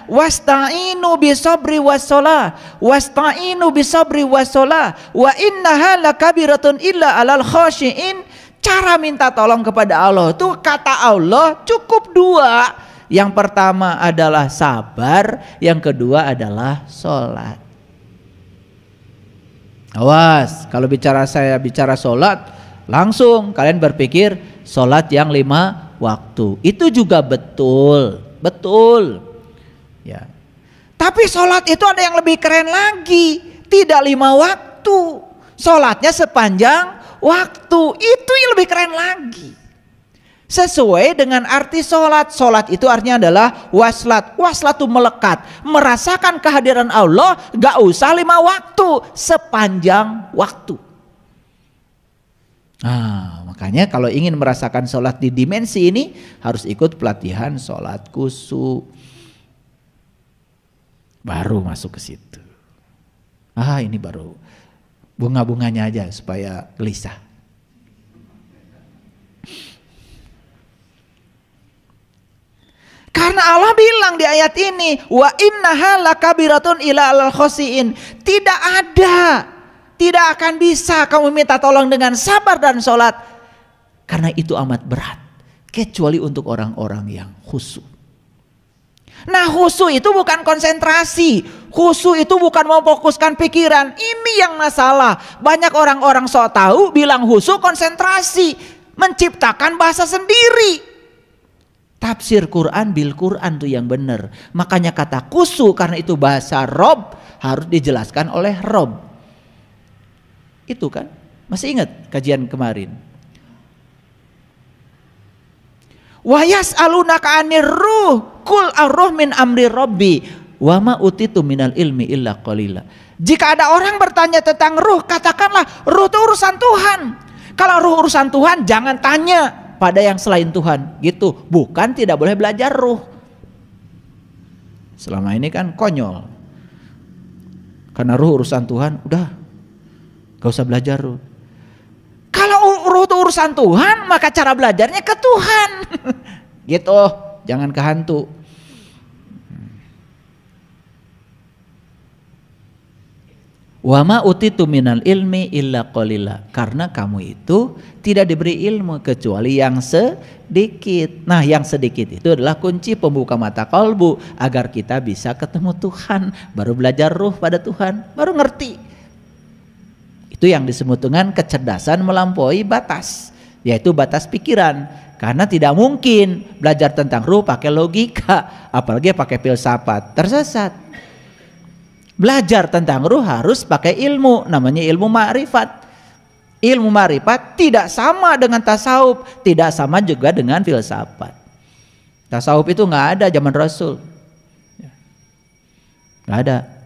wasta'inu bisabri wassalah, wasta'inu bisabri wassalah, wa innaha lakabiratun illa alal khashiin. Cara minta tolong kepada Allah itu kata Allah cukup dua. Yang pertama adalah sabar, yang kedua adalah sholat. Awas, kalau saya bicara sholat, langsung kalian berpikir sholat yang 5 waktu. Itu juga betul. Ya. Tapi sholat itu ada yang lebih keren lagi. Tidak 5 waktu. Sholatnya sepanjang waktu. Itu yang lebih keren lagi. Sesuai dengan arti sholat. Sholat itu artinya adalah waslat. Waslat itu melekat. Merasakan kehadiran Allah. Gak usah 5 waktu. Sepanjang waktu. Nah, makanya kalau ingin merasakan sholat di dimensi ini harus ikut pelatihan sholat khusyuk. Baru masuk ke situ. Ini baru bunga-bunganya aja supaya gelisah. Karena Allah bilang di ayat ini, wa innaha lakabiratun ila alal khasiin. Tidak akan bisa kamu minta tolong dengan sabar dan sholat. Karena itu amat berat. Kecuali untuk orang-orang yang khusyuk. Nah, khusyuk itu bukan konsentrasi. Khusyuk itu bukan memfokuskan pikiran. Ini yang masalah. Banyak orang-orang sok tahu bilang khusyuk konsentrasi. Menciptakan bahasa sendiri. Tafsir Quran bil Quran tuh yang benar. Makanya kata khusyuk karena itu bahasa Rob harus dijelaskan oleh Rob. Itu kan, masih ingat kajian kemarin? Wa yas'alunaka 'anir ruh, qul ar-ruh min amri rabbi, wa ma utitu minal ilmi illa qalila. Jika ada orang bertanya tentang ruh, katakanlah ruh itu urusan Tuhan. Kalau ruh urusan Tuhan, jangan tanya pada yang selain Tuhan. Gitu, bukan tidak boleh belajar ruh. Selama ini kan konyol. Karena ruh urusan Tuhan, udah gak usah belajar ruh. Kalau ruh itu urusan Tuhan, maka cara belajarnya ke Tuhan. Gitu, jangan ke hantu. Wa ma utitu minal ilmi illa qalila. Karena kamu itu tidak diberi ilmu kecuali yang sedikit. Nah, yang sedikit itu adalah kunci pembuka mata kalbu agar kita bisa ketemu Tuhan. Baru belajar ruh pada Tuhan, baru ngerti. Itu yang disebut dengan kecerdasan melampaui batas, yaitu batas pikiran. Karena tidak mungkin belajar tentang ruh pakai logika, apalagi pakai filsafat, tersesat. Belajar tentang ruh harus pakai ilmu, namanya ilmu ma'rifat. Ilmu ma'rifat tidak sama dengan tasawuf, tidak sama juga dengan filsafat. Tasawuf itu nggak ada zaman Rasul, nggak ada.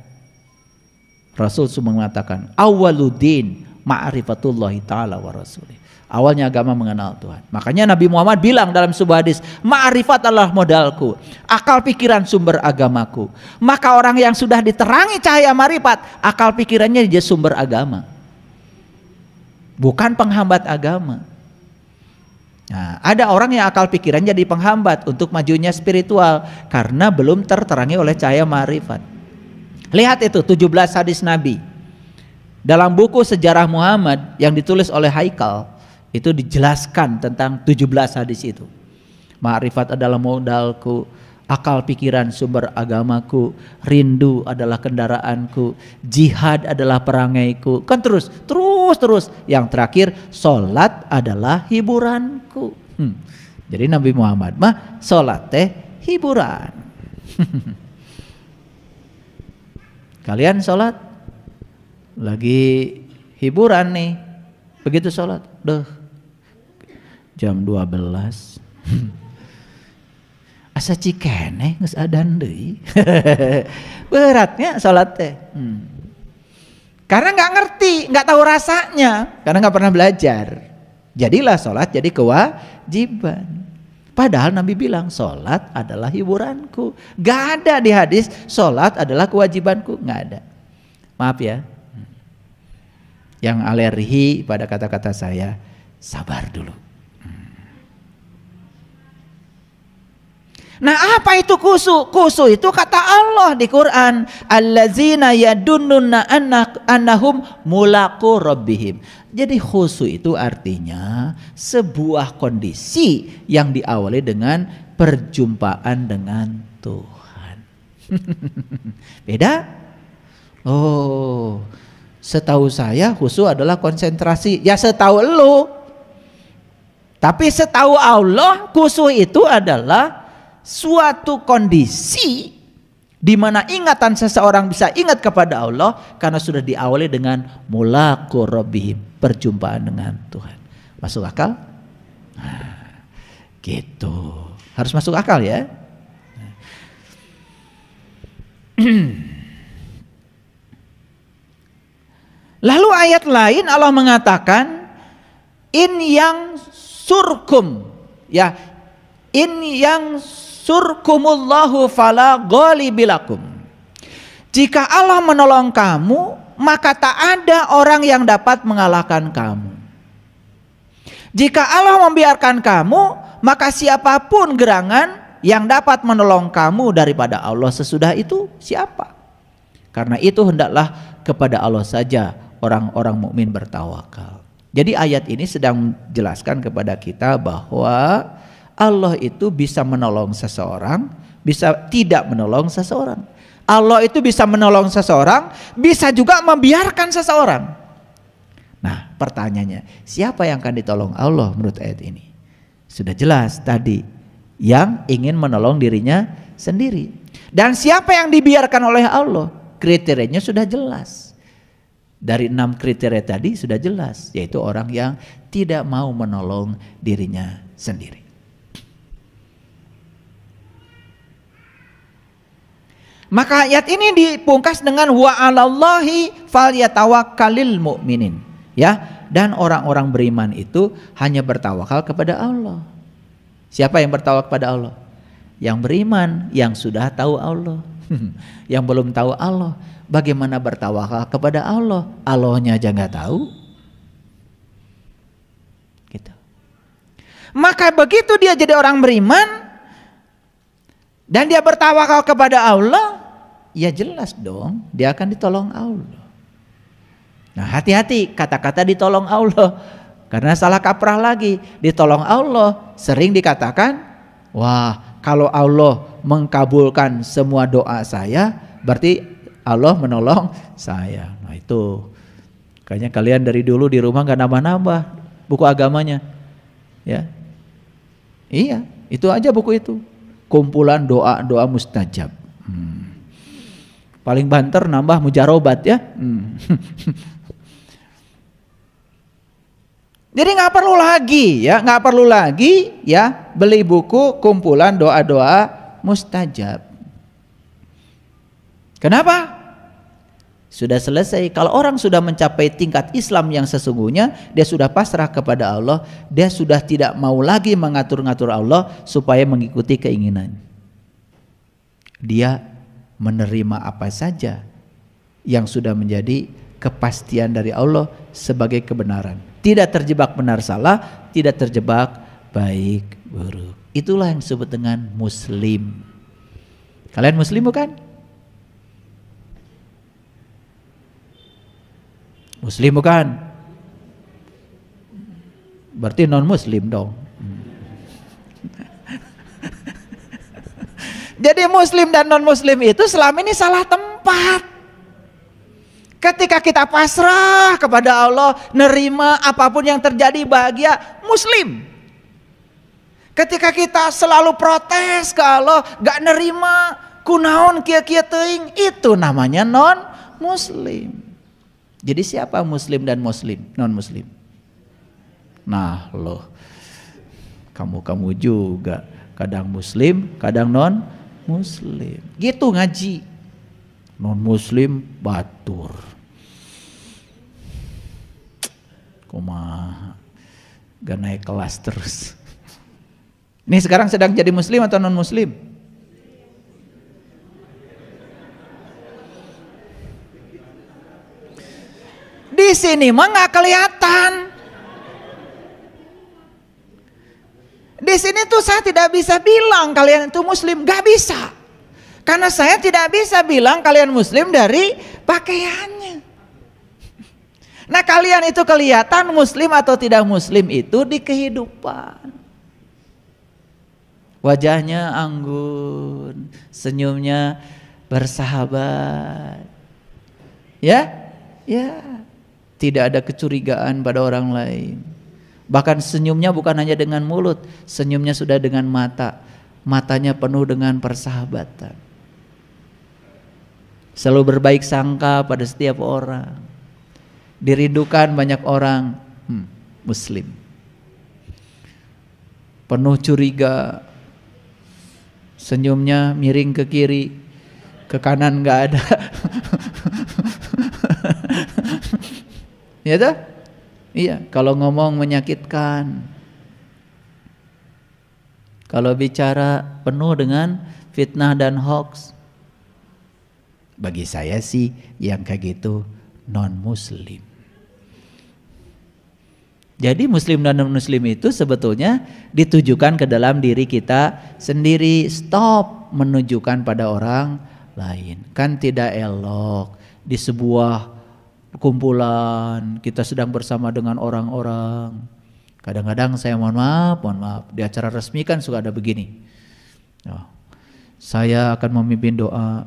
Rasul cuma mengatakan awwaluddin ma'rifatullahi ta'ala wa rasulih. Awalnya agama mengenal Tuhan. Makanya Nabi Muhammad bilang dalam sebuah hadis, ma'rifat adalah modalku, akal pikiran sumber agamaku. Maka orang yang sudah diterangi cahaya ma'rifat, akal pikirannya dia sumber agama, bukan penghambat agama. Nah, ada orang yang akal pikirannya jadi penghambat untuk majunya spiritual karena belum terterangi oleh cahaya ma'rifat. Lihat itu 17 hadis Nabi. Dalam buku Sejarah Muhammad yang ditulis oleh Haikal, itu dijelaskan tentang 17 hadis itu. Ma'rifat adalah modalku, akal pikiran sumber agamaku, rindu adalah kendaraanku, jihad adalah perangaiku. Kan terus. Yang terakhir, sholat adalah hiburanku. Jadi Nabi Muhammad mah sholat teh hiburan. Kalian sholat lagi hiburan nih, begitu sholat, jam 12, asa cikene geus adan deui. Beratnya sholat teh. Karena nggak ngerti, nggak tahu rasanya, karena nggak pernah belajar. Jadilah sholat jadi kewajiban. Padahal Nabi bilang sholat adalah hiburanku. Gak ada di hadis sholat adalah kewajibanku, gak ada. Maaf ya, yang alergi pada kata-kata saya, sabar dulu. Nah, apa itu khusyuk? Khusyuk itu kata Allah di Quran, allazina yadunnuna annahum mulaqu rabbihim. Jadi khusyuk itu artinya sebuah kondisi yang diawali dengan perjumpaan dengan Tuhan. Beda? Oh, setahu saya khusyuk adalah konsentrasi. Ya setahu lu. Tapi setahu Allah khusyuk itu adalah suatu kondisi di mana ingatan seseorang bisa ingat kepada Allah karena sudah diawali dengan mulaqu rabbihim, perjumpaan dengan Tuhan. Masuk akal? Nah, gitu. Harus masuk akal ya. Lalu ayat lain Allah mengatakan in yang surkum, ya, in yang surkumullahu fala ghalibilakum. Jika Allah menolong kamu, maka tak ada orang yang dapat mengalahkan kamu. Jika Allah membiarkan kamu, maka siapapun gerangan yang dapat menolong kamu daripada Allah sesudah itu siapa? Karena itu hendaklah kepada Allah saja orang-orang mukmin bertawakal. Jadi ayat ini sedang menjelaskan kepada kita bahwa Allah itu bisa menolong seseorang, bisa tidak menolong seseorang. Allah itu bisa menolong seseorang, bisa juga membiarkan seseorang. Nah, pertanyaannya, siapa yang akan ditolong Allah menurut ayat ini? Sudah jelas tadi, yang ingin menolong dirinya sendiri. Dan siapa yang dibiarkan oleh Allah? Kriterianya sudah jelas. Dari 6 kriteria tadi sudah jelas, yaitu orang yang tidak mau menolong dirinya sendiri. Maka ayat ini dipungkas dengan wa 'alallahi falyatawakkalul mu'minin, ya, dan orang-orang beriman itu hanya bertawakal kepada Allah. Siapa yang bertawakal kepada Allah? Yang beriman, yang sudah tahu Allah. Yang belum tahu Allah, bagaimana bertawakal kepada Allah? Allahnya aja nggak tahu. Gitu. Maka begitu dia jadi orang beriman dan dia bertawakal kepada Allah, ya jelas dong dia akan ditolong Allah. Nah, hati-hati kata-kata ditolong Allah, karena salah kaprah lagi. Ditolong Allah sering dikatakan, wah, kalau Allah mengkabulkan semua doa saya, berarti Allah menolong saya. Nah, itu kayaknya kalian dari dulu di rumah gak nambah-nambah buku agamanya, ya. Iya, itu aja buku itu, kumpulan doa-doa mustajab. Paling banter nambah mujarobat, ya. Jadi nggak perlu lagi, ya, nggak perlu lagi, ya, beli buku kumpulan doa-doa mustajab. Kenapa? Sudah selesai. Kalau orang sudah mencapai tingkat Islam yang sesungguhnya, dia sudah pasrah kepada Allah, dia sudah tidak mau lagi mengatur-ngatur Allah supaya mengikuti keinginan. Dia menerima apa saja yang sudah menjadi kepastian dari Allah sebagai kebenaran. Tidak terjebak benar salah, tidak terjebak baik buruk. Itulah yang disebut dengan muslim. Kalian muslim bukan? Muslim bukan? Berarti non muslim dong. Jadi muslim dan non muslim itu selama ini salah tempat. Ketika kita pasrah kepada Allah, nerima apapun yang terjadi, bahagia, muslim. Ketika kita selalu protes ke Allah, gak nerima, kunaon kia-kia teuing, itu namanya non muslim. Jadi siapa muslim dan muslim, non muslim? Nah loh, kamu juga kadang muslim, kadang non muslim. Gitu ngaji. Non muslim batur. Kumaha, gak naik kelas terus. Ini sekarang sedang jadi muslim atau non muslim? Di sini mah nggak kelihatan. Di sini tuh saya tidak bisa bilang kalian itu muslim, gak bisa. Karena saya tidak bisa bilang kalian muslim dari pakaiannya. Nah, kalian itu kelihatan muslim atau tidak muslim itu di kehidupan. Wajahnya anggun, senyumnya bersahabat. Ya, tidak ada kecurigaan pada orang lain. Bahkan senyumnya bukan hanya dengan mulut, senyumnya sudah dengan mata. Matanya penuh dengan persahabatan. Selalu berbaik sangka pada setiap orang. Dirindukan banyak orang, muslim. Penuh curiga. Senyumnya miring ke kiri, ke kanan nggak ada. Ya toh? Iya, kalau ngomong menyakitkan. Kalau bicara penuh dengan fitnah dan hoax. Bagi saya sih yang kayak gitu non muslim. Jadi muslim dan non muslim itu sebetulnya ditujukan ke dalam diri kita sendiri. Stop menunjukkan pada orang lain. Kan tidak elok di sebuah kumpulan kita sedang bersama dengan orang-orang. Kadang-kadang saya mohon maaf, di acara resmi kan suka ada begini. Saya akan memimpin doa.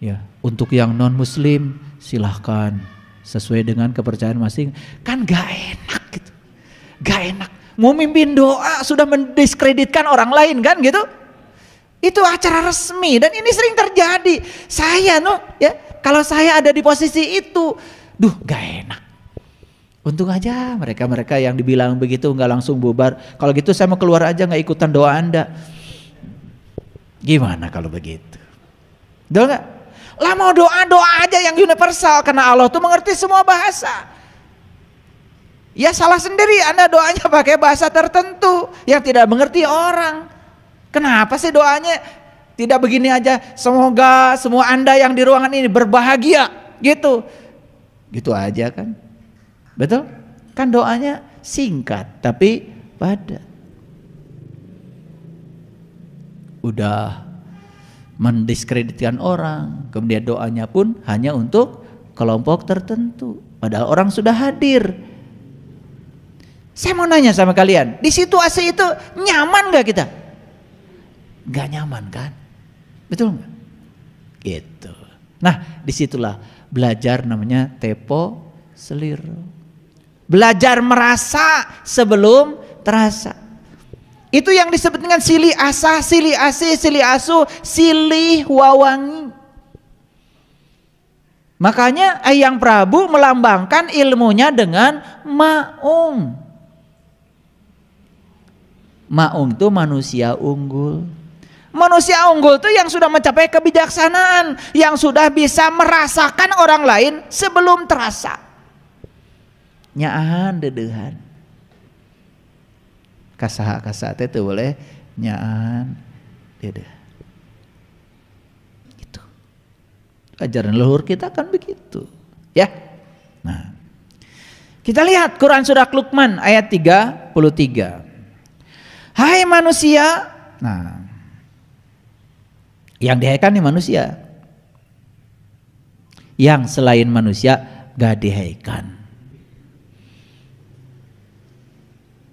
Ya, untuk yang non muslim silahkan sesuai dengan kepercayaan masing. Kan gak enak gitu. Gak enak. Mau mimpin doa sudah mendiskreditkan orang lain kan gitu. Itu acara resmi dan ini sering terjadi. Saya kalau saya ada di posisi itu, gak enak. Untung aja mereka yang dibilang begitu nggak langsung bubar. Kalau gitu saya mau keluar aja, nggak ikutan doa Anda. Gimana kalau begitu? Doa nggak? Lah mau doa aja yang universal karena Allah tuh mengerti semua bahasa. Ya salah sendiri Anda doanya pakai bahasa tertentu yang tidak mengerti orang. Kenapa sih doanya tidak begini aja? Semoga semua Anda yang di ruangan ini berbahagia gitu. Gitu aja kan. Betul? Kan doanya singkat tapi padat. Udah mendiskreditkan orang, kemudian doanya pun hanya untuk kelompok tertentu. Padahal orang sudah hadir. Saya mau nanya sama kalian, di situasi itu nyaman gak kita? Gak nyaman kan? Betul gak? Gitu. Nah disitulah belajar namanya tepo seliro. Belajar merasa sebelum terasa. Itu yang disebut dengan silih asah, silih asih, silih asuh, silih wawangi. Makanya Hyang Prabu melambangkan ilmunya dengan maung. Maung itu manusia unggul. Manusia unggul itu yang sudah mencapai kebijaksanaan, yang sudah bisa merasakan orang lain sebelum terasa. Nyaan dedehan. Kasaha itu boleh nyaan dedeh. Gitu. Ajaran leluhur kita kan begitu, ya. Nah, kita lihat Quran surah Luqman ayat 33. Hai manusia, nah, yang dihaikan nih manusia. Yang selain manusia gak dihaikan.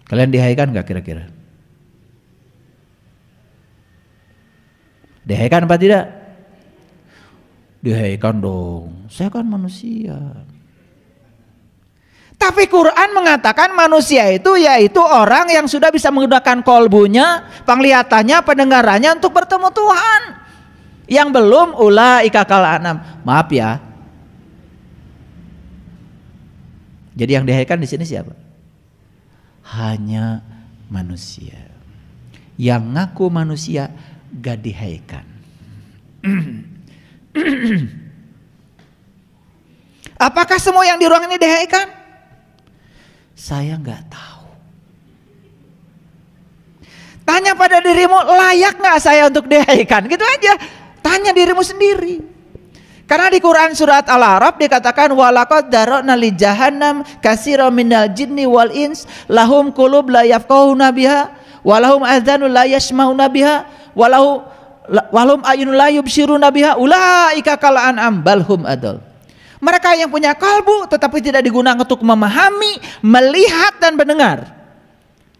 Kalian dihaikan gak kira-kira? Dihaikan apa tidak? Dihaikan dong. Saya kan manusia. Tapi Quran mengatakan manusia itu yaitu orang yang sudah bisa menggunakan kolbunya, penglihatannya, pendengarannya untuk bertemu Tuhan. Yang belum ulaika kal anam. Maaf ya. Jadi yang dihaikan di sini siapa? Hanya manusia. Yang ngaku manusia gak dihaikan. Apakah semua yang di ruangan ini dihaikan? Saya gak tahu. Tanya pada dirimu, layak gak saya untuk dihaikan? Gitu aja. Tanya dirimu sendiri. Karena di Quran surat Al-A'raf dikatakan walaqad darana li jahannam katsiran minal jinni wal ins lahum qulub la yafqahuna biha walahum adzanun la yasmauna biha walahum ayunun la yubsiruna biha ulaika kal an'am bal hum adall. Mereka yang punya kalbu tetapi tidak digunakan untuk memahami, melihat dan mendengar.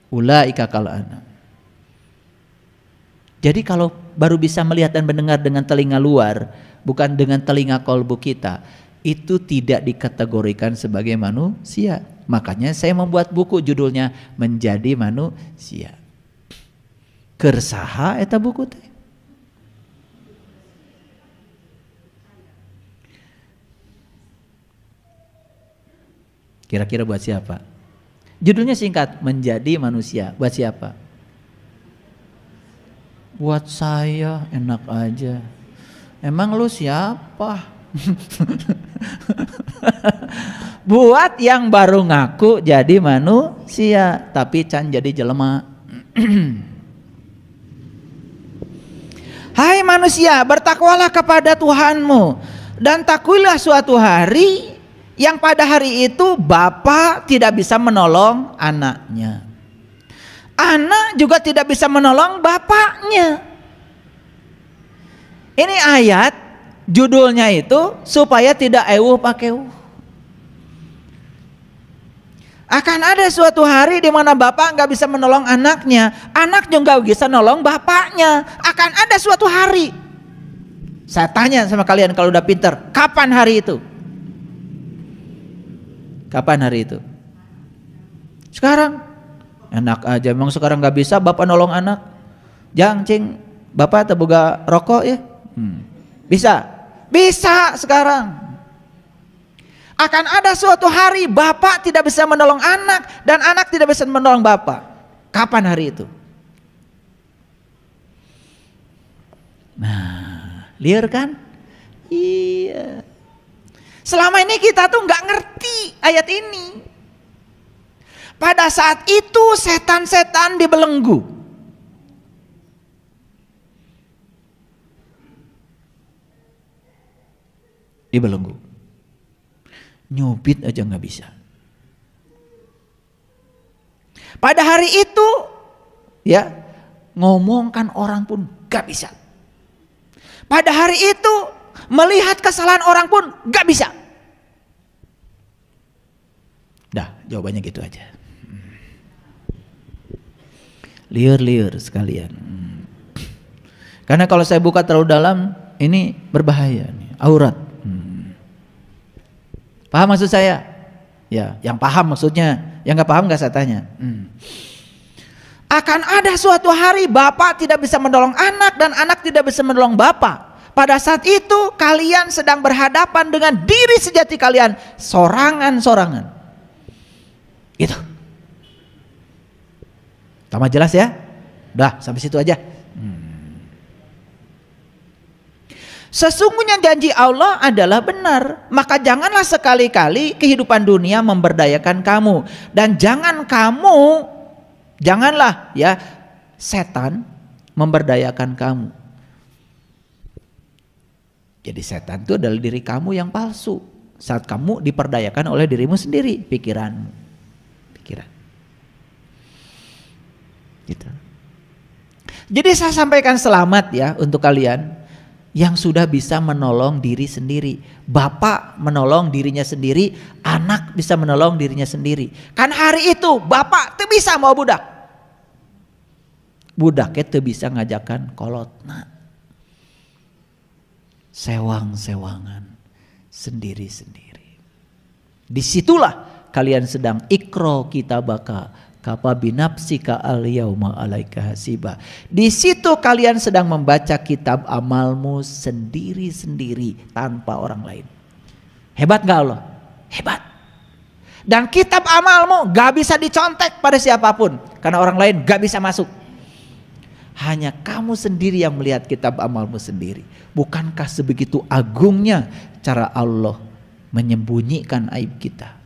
Ulaika kal an'am. Jadi kalau baru bisa melihat dan mendengar dengan telinga luar, bukan dengan telinga kolbu kita, itu tidak dikategorikan sebagai manusia. Makanya saya membuat buku judulnya Menjadi Manusia. Kersaha eta buku teh. Kira-kira buat siapa? Judulnya singkat, Menjadi Manusia. Buat siapa? Buat saya, enak aja. Emang lu siapa? Buat yang baru ngaku jadi manusia tapi can jadi jelema. Hai manusia, bertakwalah kepada Tuhanmu dan takuilah suatu hari yang pada hari itu bapak tidak bisa menolong anaknya. Anak juga tidak bisa menolong bapaknya. Ini ayat judulnya itu supaya tidak ewuh pakeuh. Akan ada suatu hari di mana bapak nggak bisa menolong anaknya, anak juga nggak bisa menolong bapaknya. Akan ada suatu hari. Saya tanya sama kalian kalau udah pinter, kapan hari itu? Kapan hari itu? Sekarang. Enak aja, memang sekarang nggak bisa bapak nolong anak. Jang cing, bapak terbuka rokok ya? Bisa, bisa sekarang. Akan ada suatu hari bapak tidak bisa menolong anak dan anak tidak bisa menolong bapak. Kapan hari itu? Nah, liar kan? Iya. Selama ini kita tuh nggak ngerti ayat ini. Pada saat itu setan-setan dibelenggu. Dibelenggu. Nyubit aja nggak bisa. Pada hari itu ya ngomongkan orang pun nggak bisa. Pada hari itu melihat kesalahan orang pun nggak bisa. Dah, jawabannya gitu aja. Liar-liar sekalian. Karena kalau saya buka terlalu dalam, ini berbahaya nih, aurat. Paham maksud saya? Ya, yang paham maksudnya, yang nggak paham nggak saya tanya. Akan ada suatu hari bapak tidak bisa menolong anak dan anak tidak bisa menolong bapak. Pada saat itu kalian sedang berhadapan dengan diri sejati kalian, sorangan-sorangan. Gitu. Tambah jelas ya? Udah sampai situ aja. Sesungguhnya janji Allah adalah benar, maka janganlah sekali-kali kehidupan dunia memberdayakan kamu, dan janganlah ya setan memberdayakan kamu. Jadi setan itu adalah diri kamu yang palsu saat kamu diperdayakan oleh dirimu sendiri, pikiranmu. Gitu. Jadi saya sampaikan selamat ya untuk kalian yang sudah bisa menolong diri sendiri. Bapak menolong dirinya sendiri, anak bisa menolong dirinya sendiri. Kan hari itu bapak tuh bisa mau budak. Budaknya tuh bisa ngajakan kolotna. Sewang-sewangan sendiri-sendiri. Disitulah kalian sedang ikro kitabaka kapa binapsika al yauma alaika hasiba. Di situ kalian sedang membaca kitab amalmu sendiri-sendiri tanpa orang lain. Hebat gak Allah? Hebat. Dan kitab amalmu gak bisa dicontek pada siapapun karena orang lain gak bisa masuk. Hanya kamu sendiri yang melihat kitab amalmu sendiri. Bukankah sebegitu agungnya cara Allah menyembunyikan aib kita?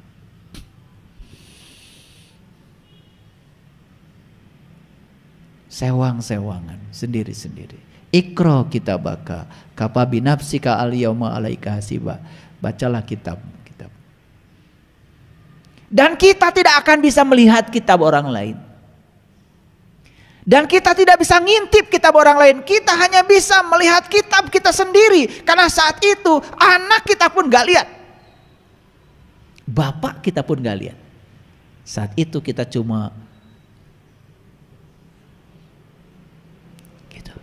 sewang-sewangan sendiri-sendiri. Ikra kitabaka kafa binafsika al-yauma alaika hasiba. Bacalah kitab. Dan kita tidak akan bisa melihat kitab orang lain. Dan kita tidak bisa ngintip kitab orang lain. Kita hanya bisa melihat kitab kita sendiri. Karena saat itu anak kita pun gak lihat. Bapak kita pun gak lihat. Saat itu kita cuma gitu.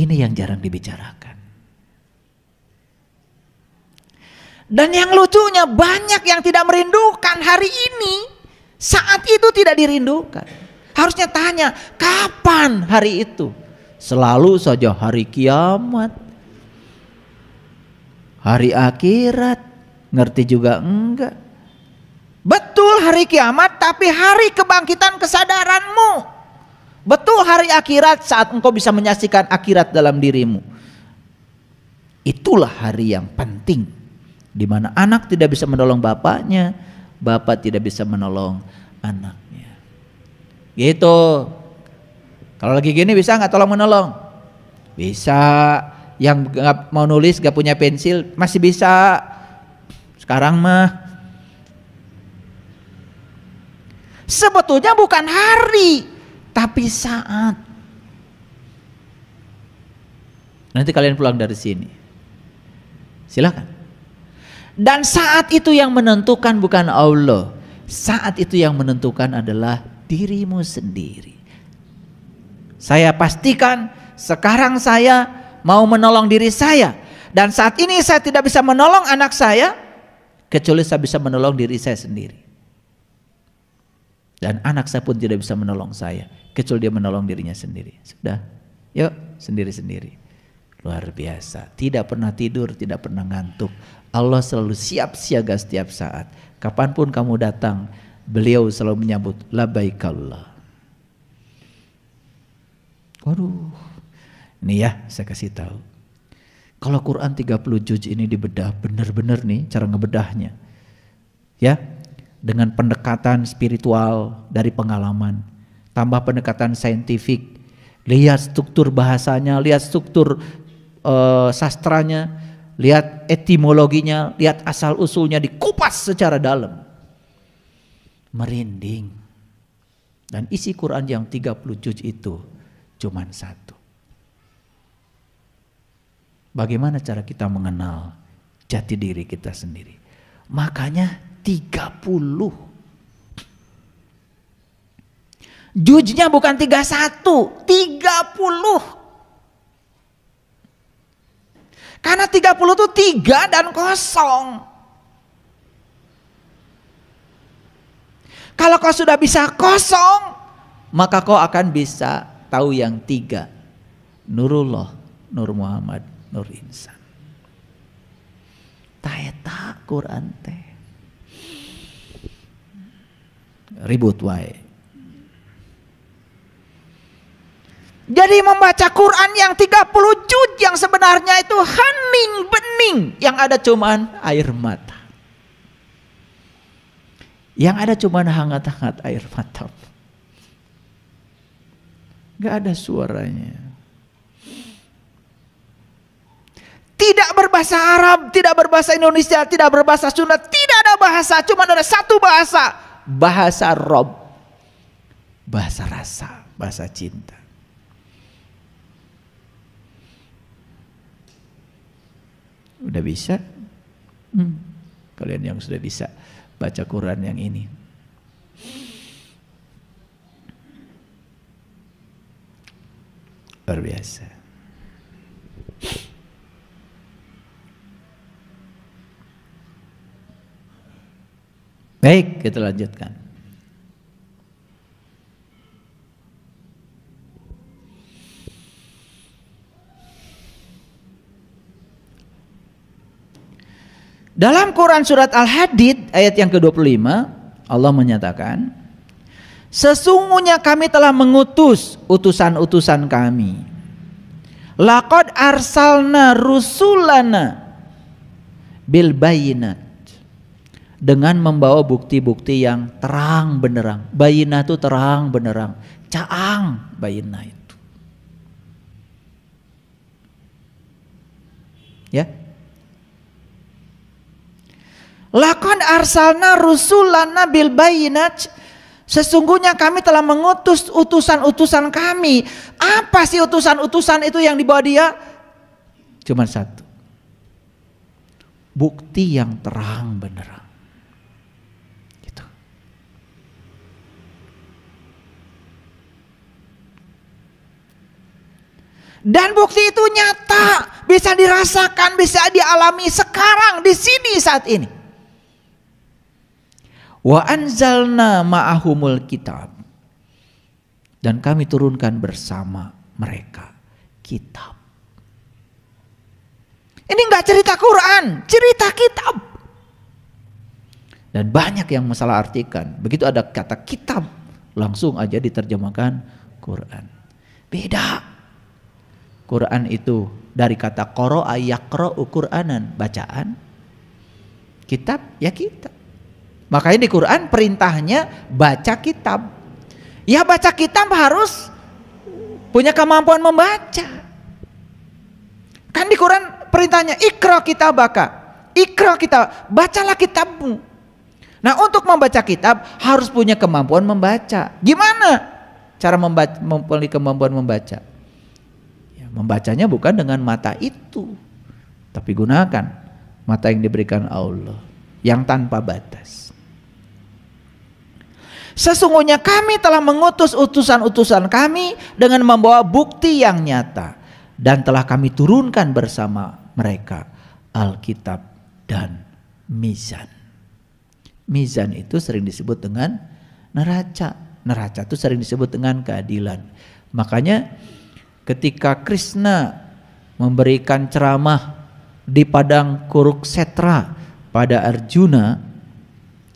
Ini yang jarang dibicarakan. Dan yang lucunya banyak yang tidak merindukan hari ini. Saat itu tidak dirindukan. Harusnya tanya, kapan hari itu? Selalu saja hari kiamat, hari akhirat. Ngerti juga enggak? Betul hari kiamat, tapi hari kebangkitan kesadaranmu. Betul hari akhirat saat engkau bisa menyaksikan akhirat dalam dirimu. Itulah hari yang penting. Di mana anak tidak bisa menolong bapaknya, bapak tidak bisa menolong anaknya. Gitu. Kalau lagi gini bisa nggak tolong menolong? Bisa. Yang nggak mau nulis, nggak punya pensil masih bisa. Sekarang mah sebetulnya bukan hari, tapi saat. Nanti kalian pulang dari sini, silakan. Dan saat itu yang menentukan bukan Allah. Saat itu yang menentukan adalah dirimu sendiri. Saya pastikan sekarang saya mau menolong diri saya. Dan saat ini saya tidak bisa menolong anak saya kecuali saya bisa menolong diri saya sendiri. Dan anak saya pun tidak bisa menolong saya kecuali dia menolong dirinya sendiri. Sudah, yuk sendiri-sendiri. Luar biasa, tidak pernah tidur, tidak pernah ngantuk. Allah selalu siap siaga setiap saat. Kapanpun kamu datang, beliau selalu menyambut labaikallah. Waduh, ini ya saya kasih tahu. Kalau Quran 30 juz ini dibedah, benar-benar nih cara ngebedahnya. Ya, dengan pendekatan spiritual dari pengalaman, tambah pendekatan saintifik, lihat struktur bahasanya, lihat struktur sastranya, lihat etimologinya, lihat asal usulnya, dikupas secara dalam. Merinding. Dan isi Quran yang 30 juz itu cuman satu. Bagaimana cara kita mengenal jati diri kita sendiri? Makanya 30. Juznya bukan 31, 30. Karena 30 itu 3 dan kosong. Kalau kau sudah bisa kosong, maka kau akan bisa tahu yang 3. Nurullah, Nur Muhammad, Nur Insan. Taeta Quran teh. Ribut wae. Jadi membaca Quran yang 30 juz yang sebenarnya itu hening bening, yang ada cuman air mata. Yang ada cuman hangat-hangat air mata. Gak ada suaranya. Tidak berbahasa Arab, tidak berbahasa Indonesia, tidak berbahasa Sunda, tidak ada bahasa, cuma ada satu bahasa. Bahasa Rob. Bahasa rasa, bahasa cinta. Udah bisa? Kalian yang sudah bisa baca Quran yang ini. Luar biasa. Baik, kita lanjutkan. Dalam Quran surat Al-Hadid ayat yang ke-25, Allah menyatakan, sesungguhnya kami telah mengutus utusan-utusan kami. Laqad arsalna rusulana bil bayinat. dengan membawa bukti-bukti yang terang benderang. Bayinah itu terang benderang, caang bayinah itu. Ya. Laqad arsalna rusulana bil bayinat. Sesungguhnya kami telah mengutus utusan-utusan kami. Apa sih utusan-utusan itu yang dibawa dia? Cuma satu. Bukti yang terang benderang. Gitu. Dan bukti itu nyata, bisa dirasakan, bisa dialami sekarang, di sini, saat ini. Wa anzalna ma'ahumul kitab. Dan kami turunkan bersama mereka kitab. Ini enggak cerita Quran, cerita kitab. Dan banyak yang masalah artikan. Begitu ada kata kitab, langsung aja diterjemahkan Quran. Beda. Quran itu dari kata qara'a yaqra'u Qur'anan, bacaan. Kitab ya kitab. Makanya di Quran perintahnya baca kitab. Ya baca kitab harus punya kemampuan membaca. Kan di Quran perintahnya ikra kitabaka. Ikra kitab, bacalah kitabmu. Nah, untuk membaca kitab harus punya kemampuan membaca. Gimana cara mempunyai kemampuan membaca? Ya, membacanya bukan dengan mata itu, tapi gunakan mata yang diberikan Allah yang tanpa batas. Sesungguhnya kami telah mengutus utusan-utusan kami dengan membawa bukti yang nyata, dan telah kami turunkan bersama mereka Alkitab dan mizan. Mizan itu sering disebut dengan neraca. Neraca itu sering disebut dengan keadilan. Makanya ketika Krishna memberikan ceramah di padang Kuruksetra pada Arjuna.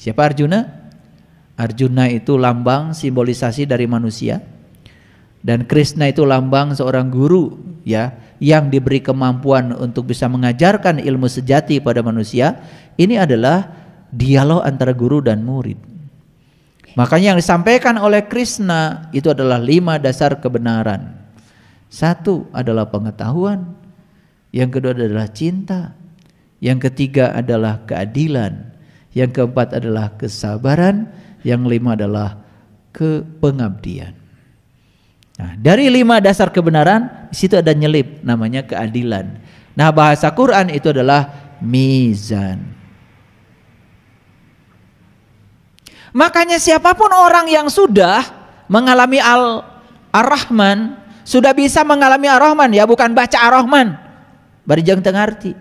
Siapa Arjuna? Arjuna itu lambang simbolisasi dari manusia, dan Krishna itu lambang seorang guru ya yang diberi kemampuan untuk bisa mengajarkan ilmu sejati pada manusia. Ini adalah dialog antara guru dan murid. Makanya yang disampaikan oleh Krishna itu adalah 5 dasar kebenaran. 1 adalah pengetahuan, yang kedua adalah cinta, yang ketiga adalah keadilan, yang keempat adalah kesabaran, yang 5 adalah kepengabdian. Nah, dari 5 dasar kebenaran di situ ada nyelip namanya keadilan. Nah, bahasa Quran itu adalah mizan. Makanya siapapun orang yang sudah mengalami Ar-Rahman, sudah bisa mengalami Ar-Rahman, ya bukan baca Ar-Rahman, barijang tengarti,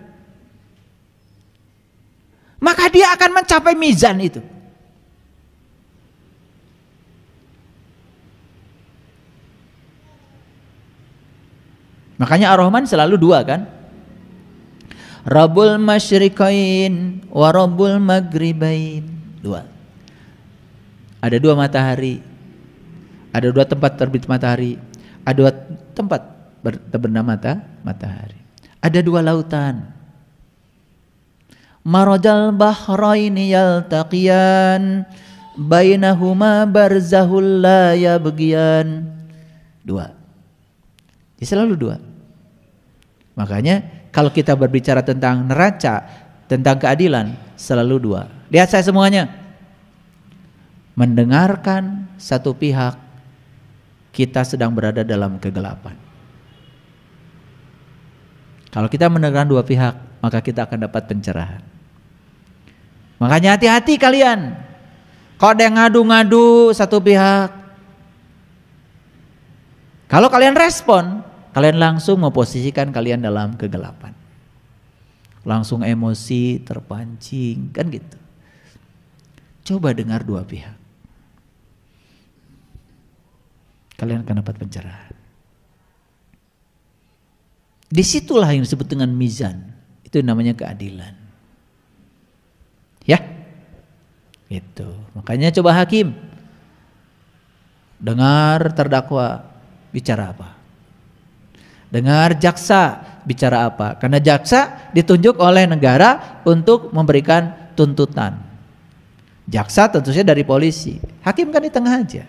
maka dia akan mencapai mizan itu. Makanya Ar-Rahman selalu 2 kan? Rabbul masyriqain wa rabbul maghribain. 2. Ada 2 matahari. Ada 2 tempat terbit matahari. Ada 2 tempat terbenam matahari. Ada 2 lautan. Marajal bahraini yaltaqiyan bainahuma barzahul la yabghiyan. 2. Jadi selalu 2. Makanya kalau kita berbicara tentang neraca, tentang keadilan, selalu 2. Lihat saya semuanya. Mendengarkan satu pihak, kita sedang berada dalam kegelapan. Kalau kita mendengarkan 2 pihak, maka kita akan dapat pencerahan. Makanya hati-hati kalian. Kalau ada yang ngadu-ngadu satu pihak, kalau kalian respon, kalian langsung memposisikan kalian dalam kegelapan. Langsung emosi, terpancing, kan gitu. Coba dengar 2 pihak. Kalian akan dapat pencerahan. Disitulah yang disebut dengan mizan. Itu namanya keadilan. Ya, itu. Makanya coba hakim, dengar terdakwa bicara apa, dengar jaksa bicara apa. Karena jaksa ditunjuk oleh negara untuk memberikan tuntutan. Jaksa tentu saja dari polisi. Hakim kan di tengah aja.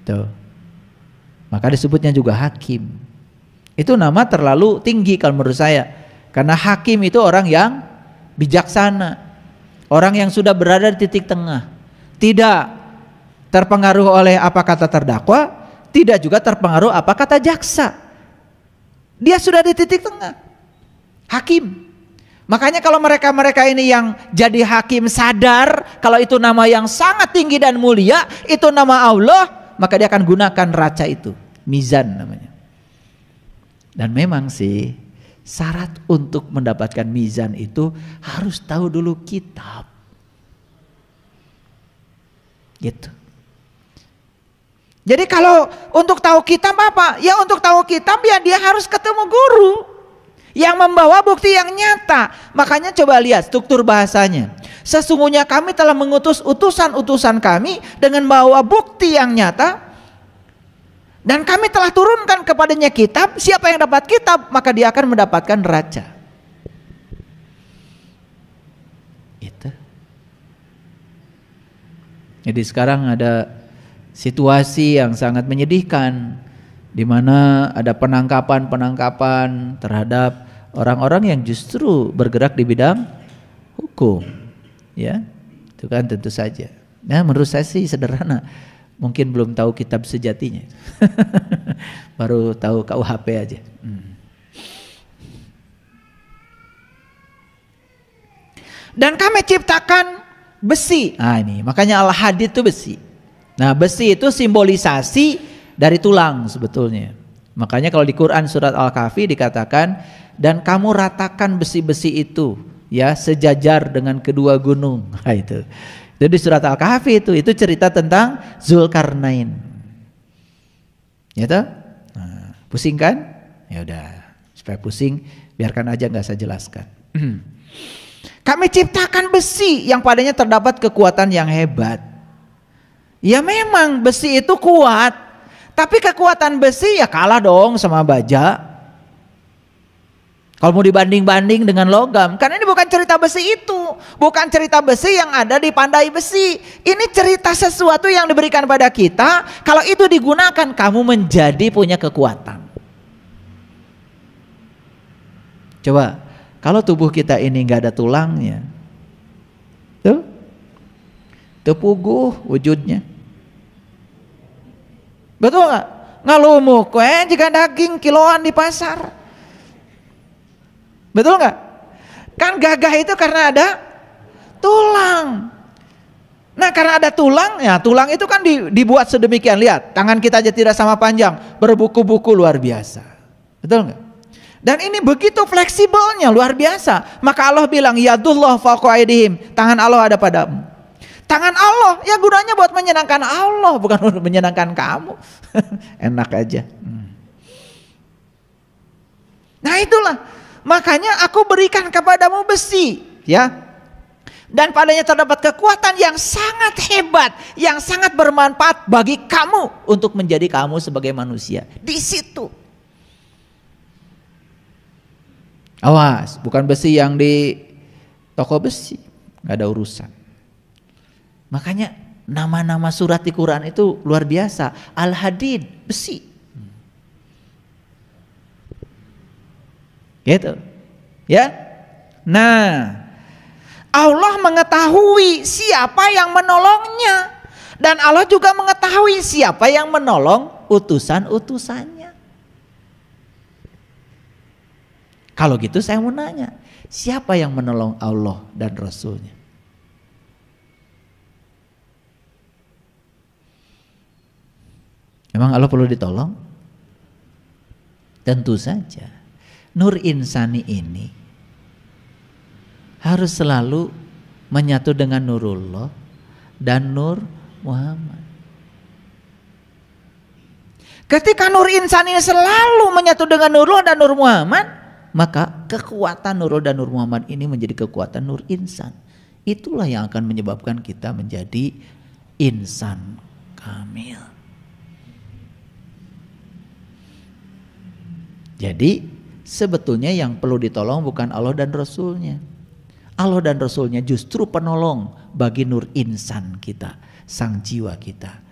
Tuh. Maka disebutnya juga hakim. Itu nama terlalu tinggi kalau menurut saya. Karena hakim itu orang yang bijaksana. Orang yang sudah berada di titik tengah. Tidak terpengaruh oleh apa kata terdakwa, tidak juga terpengaruh apa kata jaksa. Dia sudah di titik tengah. Hakim. Makanya kalau mereka-mereka ini yang jadi hakim sadar kalau itu nama yang sangat tinggi dan mulia, itu nama Allah, maka dia akan gunakan raca itu, mizan namanya. Dan memang sih syarat untuk mendapatkan mizan itu harus tahu dulu kitab. Gitu. Jadi kalau untuk tahu kitab apa? Ya untuk tahu kitab ya dia harus ketemu guru yang membawa bukti yang nyata. Makanya coba lihat struktur bahasanya. Sesungguhnya kami telah mengutus utusan-utusan kami dengan membawa bukti yang nyata. Dan kami telah turunkan kepadanya kitab. Siapa yang dapat kitab maka dia akan mendapatkan raca. Itu. Jadi sekarang ada situasi yang sangat menyedihkan, di mana ada penangkapan terhadap orang-orang yang justru bergerak di bidang hukum, ya, itu kan tentu saja. Nah, menurut saya sih sederhana, mungkin belum tahu kitab sejatinya, baru tahu KUHP aja. Dan kami ciptakan besi. Nah ini, makanya al-hadid itu besi. Nah besi itu simbolisasi dari tulang sebetulnya. Makanya kalau di Quran surat Al-Kahfi dikatakan, dan kamu ratakan besi-besi itu ya sejajar dengan kedua gunung. Nah, itu di surat Al-Kahfi itu cerita tentang Zulkarnain. Ya toh? Nah, pusing kan? Ya udah, supaya pusing biarkan aja, nggak saya jelaskan. Kami ciptakan besi yang padanya terdapat kekuatan yang hebat. Ya memang besi itu kuat, tapi kekuatan besi ya kalah dong sama baja. Kalau mau dibanding-banding dengan logam, karena ini bukan cerita besi itu, bukan cerita besi yang ada di pandai besi. Ini cerita sesuatu yang diberikan pada kita, kalau itu digunakan kamu menjadi punya kekuatan. Coba, kalau tubuh kita ini nggak ada tulangnya, tuh, tepuguh wujudnya. Betul nggak? Ngalumuk jika daging kiloan di pasar. Betul nggak? Kan gagah itu karena ada tulang. Nah karena ada tulang, ya tulang itu kan dibuat sedemikian. Lihat, tangan kita aja tidak sama panjang, berbuku-buku luar biasa. Betul nggak? Dan ini begitu fleksibelnya, luar biasa. Maka Allah bilang, yadullah fawqa aydihim, tangan Allah ada padamu. Tangan Allah ya gunanya buat menyenangkan Allah, bukan untuk menyenangkan kamu. Enak aja. Nah itulah, makanya aku berikan kepadamu besi, ya. Dan padanya terdapat kekuatan yang sangat hebat, yang sangat bermanfaat bagi kamu untuk menjadi kamu sebagai manusia. Di situ. Awas, bukan besi yang di toko besi, nggak ada urusan. Makanya nama-nama surat di Quran itu luar biasa. Al-Hadid, besi. Gitu. Ya. Nah, Allah mengetahui siapa yang menolongnya. Dan Allah juga mengetahui siapa yang menolong utusan-utusannya. Kalau gitu saya mau nanya, siapa yang menolong Allah dan Rasulnya? Emang Allah perlu ditolong? Tentu saja. Nur insani ini harus selalu menyatu dengan Nurullah dan Nur Muhammad. Ketika Nur insani ini selalu menyatu dengan Nurullah dan Nur Muhammad, maka kekuatan Nurullah dan Nur Muhammad ini menjadi kekuatan Nur insan. Itulah yang akan menyebabkan kita menjadi insan kamil. Jadi sebetulnya yang perlu ditolong bukan Allah dan Rasulnya. Allah dan Rasulnya justru penolong bagi nur insan kita, sang jiwa kita.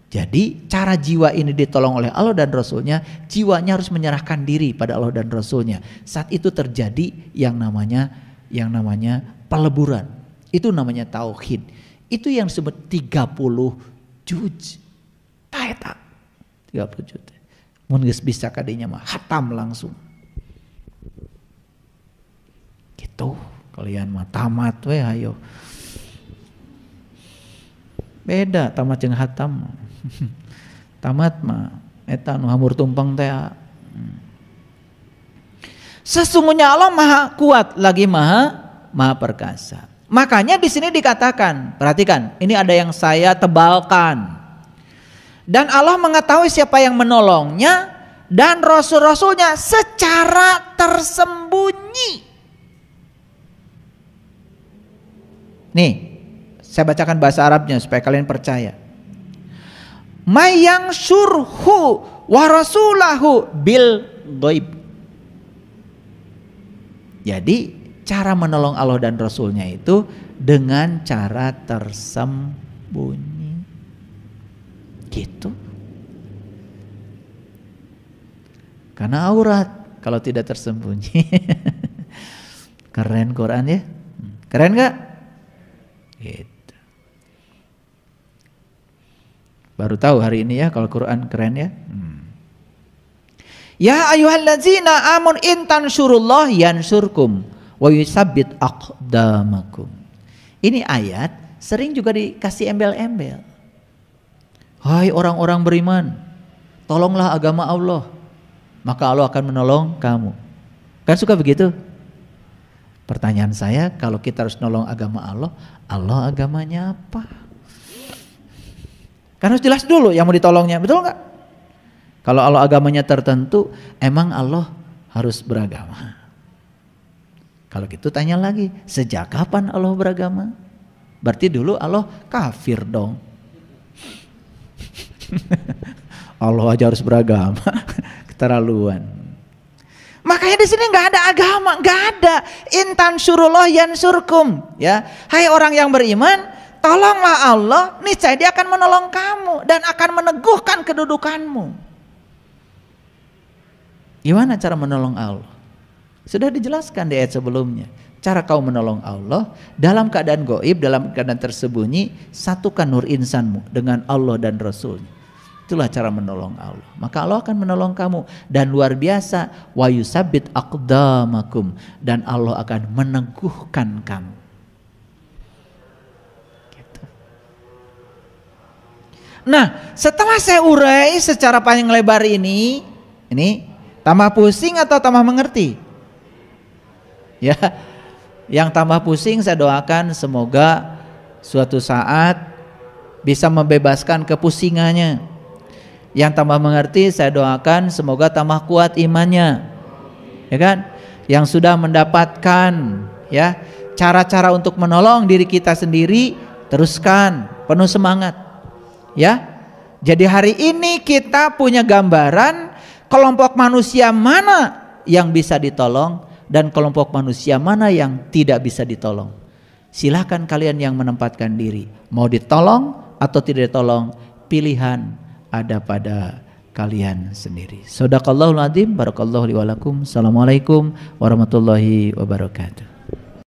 Jadi cara jiwa ini ditolong oleh Allah dan Rasulnya, jiwanya harus menyerahkan diri pada Allah dan Rasulnya. Saat itu terjadi yang namanya peleburan. Itu namanya tauhid. Itu yang disebut 30 juz. Taeta 30 juz. Mun geus bisa kadinya mah hatam langsung. Gitu. Kalian mah tamat we ayo. Beda tamat jeung hatam. Tamat mah eta nu hamur tumpeng teh. Sesungguhnya Allah Maha Kuat lagi Maha Perkasa. Makanya di sini dikatakan, perhatikan, ini ada yang saya tebalkan. Dan Allah mengetahui siapa yang menolongnya dan rasul-rasulnya secara tersembunyi. Nih, saya bacakan bahasa Arabnya supaya kalian percaya. Mayang surhu wa rasulahu bil ghaib. Jadi cara menolong Allah dan Rasulnya itu dengan cara tersembunyi. Gitu. Karena aurat kalau tidak tersembunyi. Keren Quran ya. Keren gak? Gitu. Baru tahu hari ini ya kalau Quran keren ya. Ya ayyuhallazina amun intan syurullah yansurkum wa yusabbit aqdamakum. Ini ayat sering juga dikasih embel-embel. Hai orang-orang beriman, tolonglah agama Allah, maka Allah akan menolong kamu. Kan suka begitu? Pertanyaan saya, kalau kita harus nolong agama Allah, Allah agamanya apa? Kan harus jelas dulu yang mau ditolongnya, betul nggak? Kalau Allah agamanya tertentu, emang Allah harus beragama? Kalau gitu tanya lagi, sejak kapan Allah beragama? Berarti dulu Allah kafir dong. Allah aja harus beragama, keterlaluan. Makanya di sini nggak ada agama, nggak ada. Intan syurullah yansurkum, ya. Hai orang yang beriman, tolonglah Allah, niscaya Dia akan menolong kamu dan akan meneguhkan kedudukanmu. Gimana cara menolong Allah? Sudah dijelaskan di ayat sebelumnya. Cara kau menolong Allah dalam keadaan gaib, dalam keadaan tersembunyi, satukan nur insanmu dengan Allah dan Rasul. Itulah cara menolong Allah. Maka Allah akan menolong kamu dan luar biasa, wa yusabbit aqdamakum, dan Allah akan meneguhkan kamu. Gitu. Nah, setelah saya urai secara panjang lebar ini tambah pusing atau tambah mengerti? Ya, yang tambah pusing saya doakan semoga suatu saat bisa membebaskan kepusingannya. Yang tambah mengerti saya doakan semoga tambah kuat imannya. Ya kan? Yang sudah mendapatkan ya cara-cara untuk menolong diri kita sendiri, teruskan, penuh semangat. Ya. Jadi hari ini kita punya gambaran kelompok manusia mana yang bisa ditolong dan kelompok manusia mana yang tidak bisa ditolong. Silakan kalian yang menempatkan diri, mau ditolong atau tidak ditolong, pilihan ada pada kalian sendiri. Shadaqallahul adzim, barakallahu li wa lakum. Assalamualaikum warahmatullahi wabarakatuh.